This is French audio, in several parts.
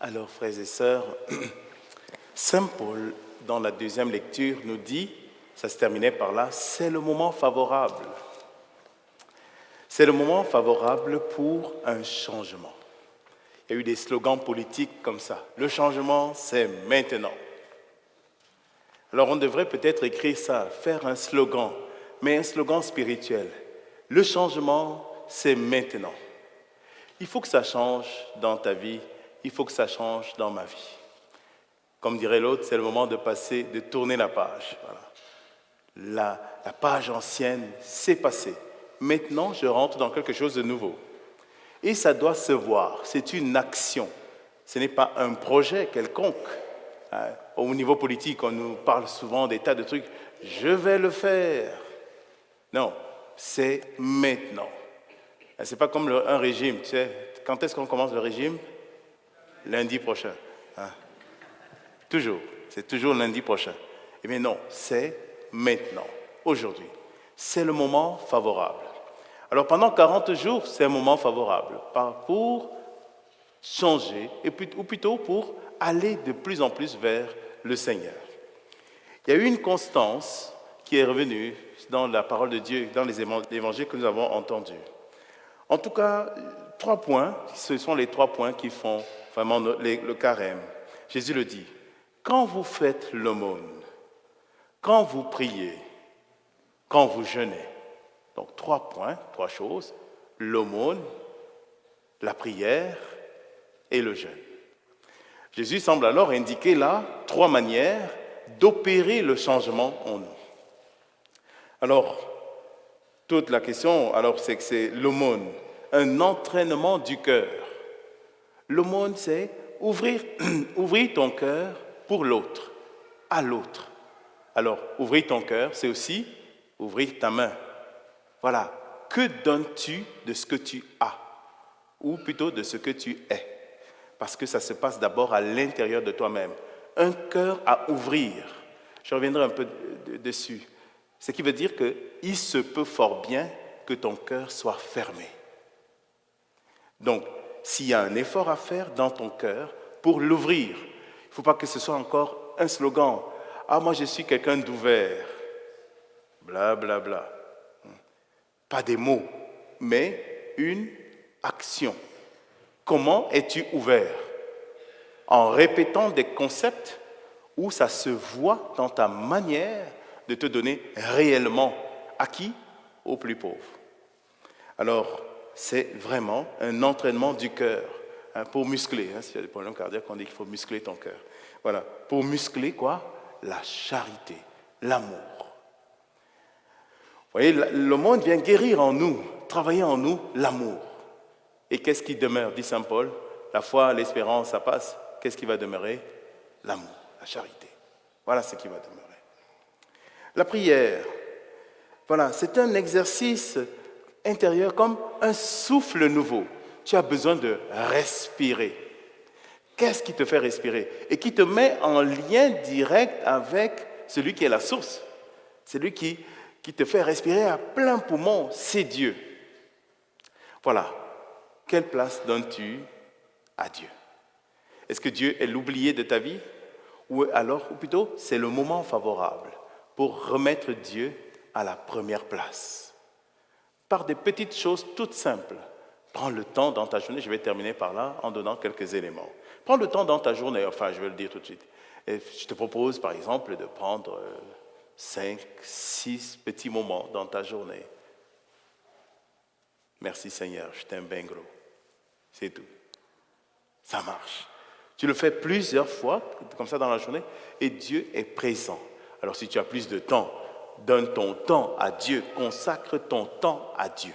Alors, frères et sœurs, Saint Paul, dans la deuxième lecture, nous dit, ça se terminait par là, c'est le moment favorable. C'est le moment favorable pour un changement. Il y a eu des slogans politiques comme ça. Le changement, c'est maintenant. Alors, on devrait peut-être écrire ça, faire un slogan, mais un slogan spirituel. Le changement, c'est maintenant. Il faut que ça change dans ta vie, il faut que ça change dans ma vie. Comme dirait l'autre, c'est le moment de passer, de tourner la page. Voilà. La page ancienne, c'est passé. Maintenant, je rentre dans quelque chose de nouveau. Et ça doit se voir, c'est une action. Ce n'est pas un projet quelconque. Au niveau politique, on nous parle souvent des tas de trucs. Je vais le faire. Non, c'est maintenant. Ce n'est pas comme un régime. Tu sais, quand est-ce qu'on commence le régime? Lundi prochain. Toujours. C'est toujours lundi prochain. Eh bien non, c'est maintenant, aujourd'hui. C'est le moment favorable. Alors pendant 40 jours, c'est un moment favorable pour changer, ou plutôt pour aller de plus en plus vers le Seigneur. Il y a eu une constance qui est revenue dans la parole de Dieu, dans les évangiles que nous avons entendus. En tout cas, 3 points, ce sont les 3 points qui font vraiment le carême. Jésus le dit, quand vous faites l'aumône, quand vous priez, quand vous jeûnez. Donc 3 points, 3 choses, l'aumône, la prière et le jeûne. Jésus semble alors indiquer là 3 manières d'opérer le changement en nous. Alors, toute la question, c'est que c'est l'aumône, un entraînement du cœur. L'aumône, c'est ouvrir ton cœur pour l'autre, à l'autre. Alors, ouvrir ton cœur, c'est aussi ouvrir ta main. Voilà. Que donnes-tu de ce que tu as? Ou plutôt de ce que tu es? Parce que ça se passe d'abord à l'intérieur de toi-même. Un cœur à ouvrir. Je reviendrai un peu dessus. Ce qui veut dire qu'il se peut fort bien que ton cœur soit fermé. Donc, s'il y a un effort à faire dans ton cœur pour l'ouvrir, il ne faut pas que ce soit encore un slogan. Ah, moi je suis quelqu'un d'ouvert. Bla, bla, bla. Pas des mots, mais une action. Comment es-tu ouvert? En répétant des concepts où ça se voit dans ta manière de te donner réellement à qui? Aux plus pauvres. Alors, c'est vraiment un entraînement du cœur pour muscler. S'il y a des problèmes cardiaques, on dit qu'il faut muscler ton cœur. Voilà, pour muscler quoi? La charité, l'amour. Vous voyez, le monde vient guérir en nous, travailler en nous l'amour. Et qu'est-ce qui demeure, dit Saint Paul? La foi, l'espérance, ça passe. Qu'est-ce qui va demeurer? L'amour, la charité. Voilà ce qui va demeurer. La prière, voilà, c'est un exercice intérieur comme un souffle nouveau. Tu as besoin de respirer. Qu'est-ce qui te fait respirer? Et qui te met en lien direct avec celui qui est la source. Celui qui te fait respirer à plein poumon, c'est Dieu. Voilà. Quelle place donnes-tu à Dieu? Est-ce que Dieu est l'oublié de ta vie? Ou plutôt, c'est le moment favorable pour remettre Dieu à la première place. Par des petites choses toutes simples. Prends le temps dans ta journée, je vais terminer par là en donnant quelques éléments. Prends le temps dans ta journée, je vais le dire tout de suite. Et je te propose par exemple de prendre 5, 6 petits moments dans ta journée. Merci Seigneur, je t'aime bien gros. C'est tout. Ça marche. Tu le fais plusieurs fois, comme ça dans la journée, et Dieu est présent. Alors si tu as plus de temps, donne ton temps à Dieu, consacre ton temps à Dieu.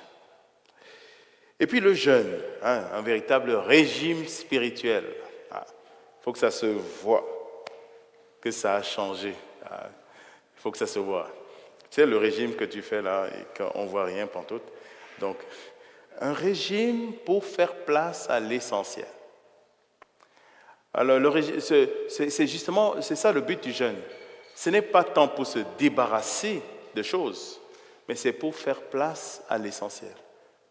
Et puis le jeûne, un véritable régime spirituel. Il faut que ça se voit, que ça a changé. Il faut que ça se voit. Tu sais, le régime que tu fais là, et qu'on ne voit rien pantoute. Donc, un régime pour faire place à l'essentiel. Alors, c'est ça le but du jeûne. Ce n'est pas tant pour se débarrasser de choses, mais c'est pour faire place à l'essentiel.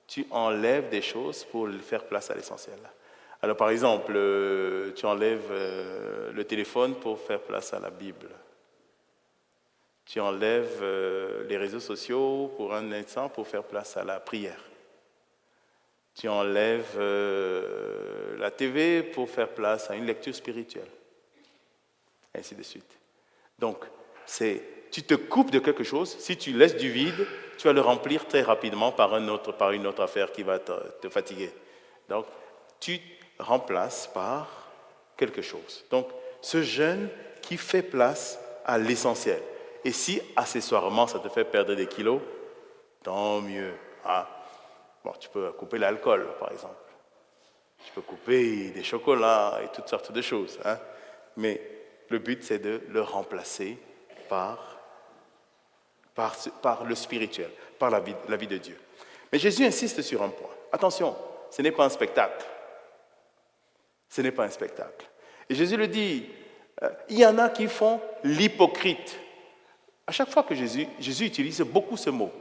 Tu enlèves des choses pour faire place à l'essentiel. Alors par exemple, tu enlèves le téléphone pour faire place à la Bible. Tu enlèves les réseaux sociaux pour un instant pour faire place à la prière. Tu enlèves la TV pour faire place à une lecture spirituelle. Ainsi de suite. Donc, tu te coupes de quelque chose. Si tu laisses du vide, tu vas le remplir très rapidement par une autre affaire qui va te fatiguer. Donc, tu remplaces par quelque chose. Donc, ce jeûne qui fait place à l'essentiel. Et si, accessoirement, ça te fait perdre des kilos, tant mieux. Hein? Bon, tu peux couper l'alcool, par exemple. Tu peux couper des chocolats et toutes sortes de choses. Hein? Mais le but, c'est de le remplacer par le spirituel, par la vie de Dieu. Mais Jésus insiste sur un point. Attention, ce n'est pas un spectacle. Ce n'est pas un spectacle. Et Jésus le dit, il y en a qui font l'hypocrite. À chaque fois que Jésus utilise beaucoup ce mot,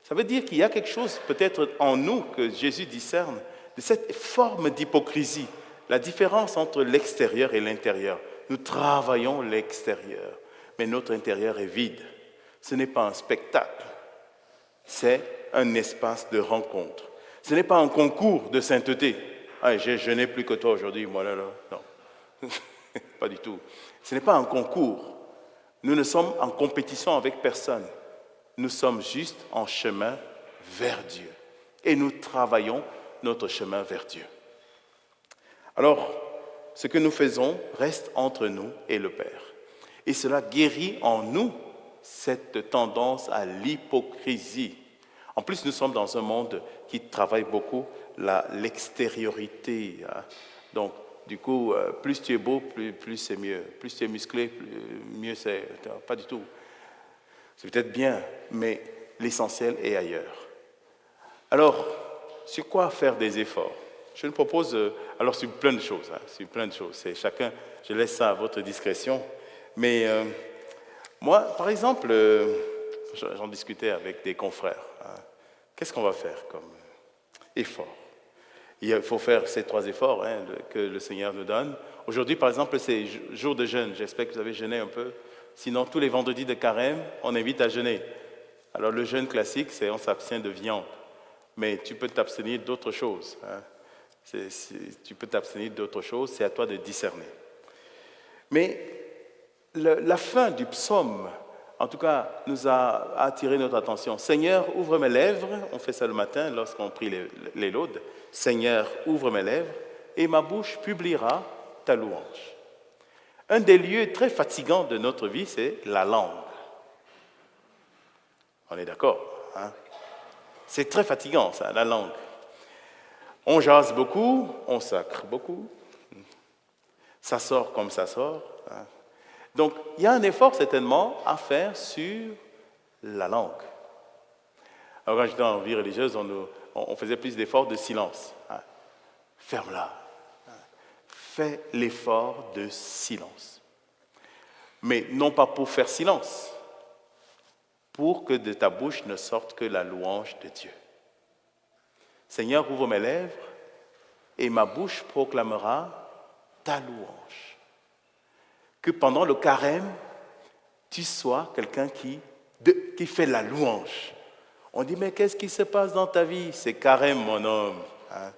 ça veut dire qu'il y a quelque chose peut-être en nous que Jésus discerne de cette forme d'hypocrisie, la différence entre l'extérieur et l'intérieur. Nous travaillons l'extérieur, mais notre intérieur est vide. Ce n'est pas un spectacle, c'est un espace de rencontre. Ce n'est pas un concours de sainteté. Ah, j'ai jeûné plus que toi aujourd'hui, moi là. Non, pas du tout. Ce n'est pas un concours. Nous ne sommes en compétition avec personne. Nous sommes juste en chemin vers Dieu. Et nous travaillons notre chemin vers Dieu. Alors, ce que nous faisons reste entre nous et le Père. Et cela guérit en nous cette tendance à l'hypocrisie. En plus, nous sommes dans un monde qui travaille beaucoup l'extériorité. Hein. Donc, du coup, plus tu es beau, plus c'est mieux. Plus tu es musclé, mieux c'est. Pas du tout. C'est peut-être bien, mais l'essentiel est ailleurs. Alors, sur quoi faire des efforts? Je nous propose, alors sur plein de choses, sur plein de choses. C'est chacun, je laisse ça à votre discrétion. Mais moi, par exemple, j'en discutais avec des confrères. Hein. Qu'est-ce qu'on va faire comme effort? Il faut faire ces 3 efforts que le Seigneur nous donne. Aujourd'hui, par exemple, c'est jour de jeûne. J'espère que vous avez jeûné un peu. Sinon, tous les vendredis de carême, on invite à jeûner. Alors, le jeûne classique, c'est on s'abstient de viande. Mais tu peux t'abstenir d'autres choses. Hein. Tu peux t'abstenir d'autres choses, c'est à toi de discerner. Mais la fin du psaume, en tout cas, nous a attiré notre attention. Seigneur, ouvre mes lèvres. On fait ça le matin lorsqu'on prie les laudes. Seigneur, ouvre mes lèvres et ma bouche publiera ta louange. Un des lieux très fatigants de notre vie, c'est la langue. On est d'accord, hein? C'est très fatigant, ça, la langue. On jase beaucoup, on sacre beaucoup. Ça sort comme ça sort. Hein? Donc, il y a un effort certainement à faire sur la langue. Alors, quand j'étais en vie religieuse, on faisait plus d'efforts de silence. Hein? Ferme-la. Hein? Fais l'effort de silence. Mais non pas pour faire silence, pour que de ta bouche ne sorte que la louange de Dieu. Seigneur, ouvre mes lèvres et ma bouche proclamera ta louange. Que pendant le carême, tu sois quelqu'un qui fait la louange. On dit, mais qu'est-ce qui se passe dans ta vie? C'est carême, mon homme. Hein?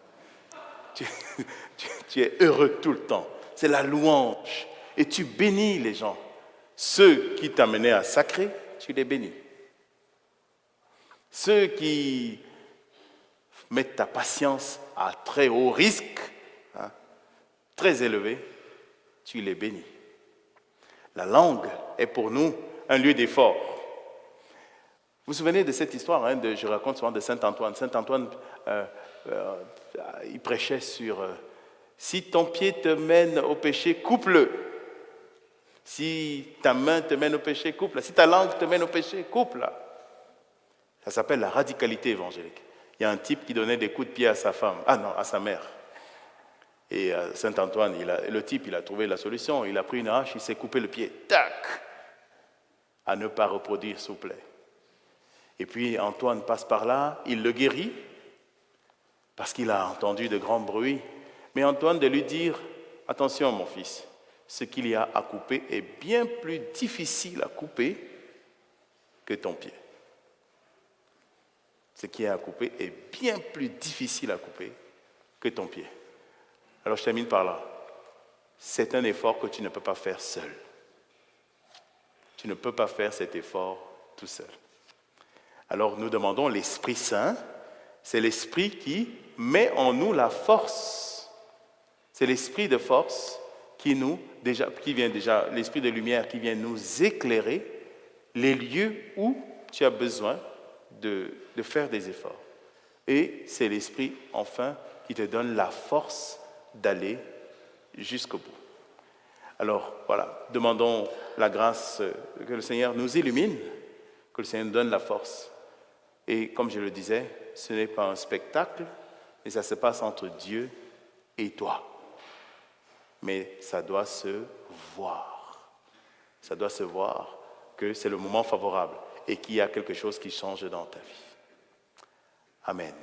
Tu es heureux tout le temps. C'est la louange. Et tu bénis les gens. Ceux qui t'amenaient à sacrer, tu les bénis. Ceux qui mettent ta patience à très haut risque, hein, très élevé, tu les bénis. La langue est pour nous un lieu d'effort. Vous vous souvenez de cette histoire, je raconte souvent de Saint Antoine. Saint Antoine, il prêchait sur si ton pied te mène au péché, coupe-le. Si ta main te mène au péché, coupe-la. Si ta langue te mène au péché, coupe-la. Ça s'appelle la radicalité évangélique. Il y a un type qui donnait des coups de pied à sa femme, à sa mère. Et Saint Antoine, le type, il a trouvé la solution. Il a pris une hache, il s'est coupé le pied. Tac! À ne pas reproduire, s'il vous plaît. Et puis Antoine passe par là, il le guérit, parce qu'il a entendu de grands bruits. mais Antoine de lui dire, attention mon fils, ce qu'il y a à couper est bien plus difficile à couper que ton pied. Ce qu'il y a à couper est bien plus difficile à couper que ton pied. Alors je termine par là. C'est un effort que tu ne peux pas faire seul. Tu ne peux pas faire cet effort tout seul. Alors nous demandons l'Esprit Saint, c'est l'Esprit qui met en nous la force. C'est l'Esprit de force qui vient déjà, l'Esprit de lumière qui vient nous éclairer les lieux où tu as besoin de faire des efforts. Et c'est l'Esprit, enfin, qui te donne la force d'aller jusqu'au bout. Alors, voilà, demandons la grâce que le Seigneur nous illumine, que le Seigneur nous donne la force. Et comme je le disais, ce n'est pas un spectacle, mais ça se passe entre Dieu et toi. Mais ça doit se voir. Ça doit se voir que c'est le moment favorable et qu'il y a quelque chose qui change dans ta vie. Amen.